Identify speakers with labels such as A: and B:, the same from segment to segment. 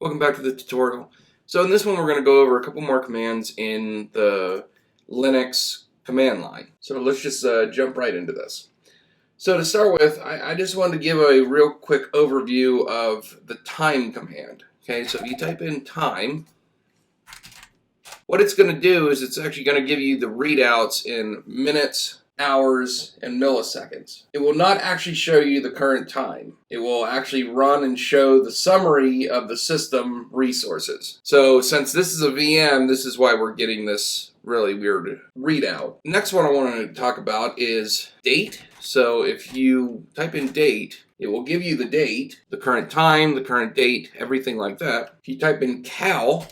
A: Welcome back to the tutorial. So in this one we're going to go over a couple more commands in the Linux command line. So let's just jump right into this. So to start with, I just wanted to give a real quick overview of the time command. Okay, so if you type in time, what it's going to do is it's actually going to give you the readouts in minutes, hours, and milliseconds. It will not actually show you the current time. It will actually run and show the summary of the system resources. So since this is a VM, this is why we're getting this really weird readout. Next one I want to talk about is date. So if you type in date, it will give you the date, the current time, the current date, everything like that. If you type in cal,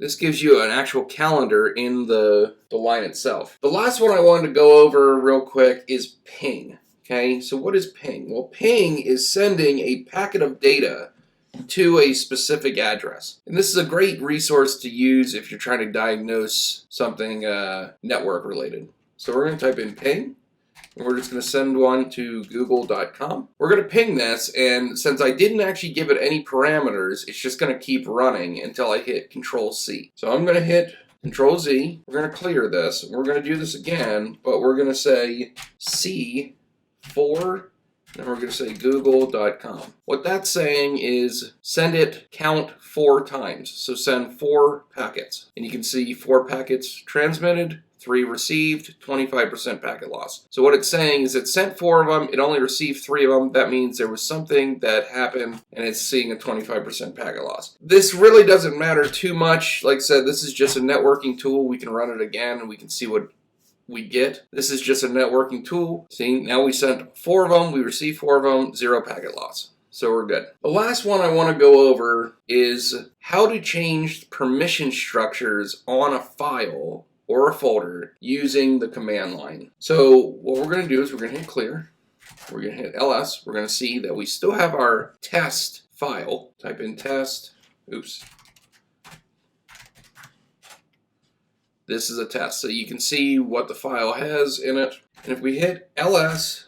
A: this gives you an actual calendar in the line itself. The last one I wanted to go over real quick is ping. Okay, so what is ping? Well, ping is sending a packet of data to a specific address. And this is a great resource to use if you're trying to diagnose something network related. So we're going to type in ping. And we're just going to send one to google.com. We're going to ping this, and since I didn't actually give it any parameters, it's just going to keep running until I hit Control-C. So I'm going to hit Control-Z. We're going to clear this. We're going to do this again, but we're going to say C4, and we're going to say google.com. What that's saying is send it count 4 times. So send 4 packets. And you can see 4 packets transmitted, 3 received, 25% packet loss. So what it's saying is it sent 4 of them, it only received 3 of them. That means there was something that happened and it's seeing a 25% packet loss. This really doesn't matter too much. Like I said, this is just a networking tool. We can run it again and we can see what we get. This is just a networking tool. See, now we sent 4 of them, we received 4 of them, 0 packet loss. So we're good. The last one I want to go over is how to change permission structures on a file or a folder using the command line. So what we're going to do is we're going to hit clear. We're going to hit ls. We're going to see that we still have our test file. Type in test. Oops. This is a test. So you can see what the file has in it. And if we hit ls-l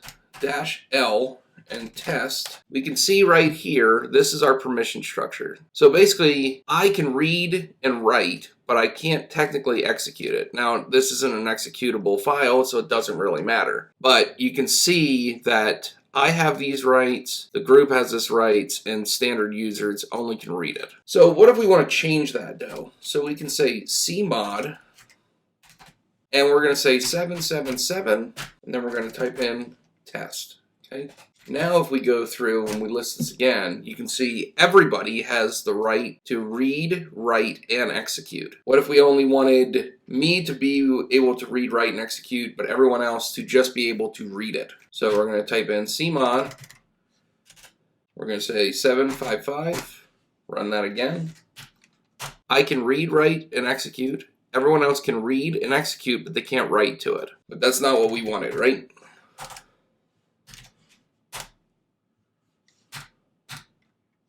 A: and test, we can see right here, this is our permission structure. So basically, I can read and write, but I can't technically execute it. Now, this isn't an executable file, so it doesn't really matter. But you can see that I have these rights, the group has this rights, and standard users only can read it. So what if we want to change that though? So we can say cmod, and we're going to say 777, and then we're going to type in test. Okay. Now if we go through and we list this again, you can see everybody has the right to read, write, and execute. What if we only wanted me to be able to read, write, and execute, but everyone else to just be able to read it? So we're going to type in cmod. We're going to say 755. Run that again. I can read, write, and execute. Everyone else can read and execute, but they can't write to it. But that's not what we wanted, right?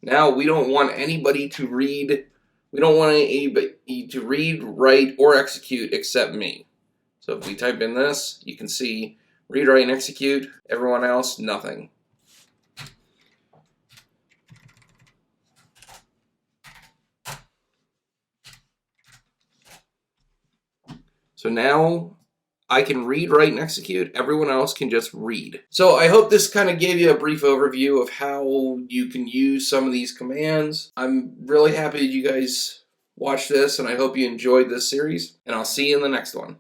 A: Now we don't want anybody to read, we don't want anybody to read, write, or execute except me. So if we type in this, you can see read, write, and execute. Everyone else, nothing. So now I can read, write, and execute. Everyone else can just read. So I hope this kind of gave you a brief overview of how you can use some of these commands. I'm really happy you guys watched this, and I hope you enjoyed this series, and I'll see you in the next one.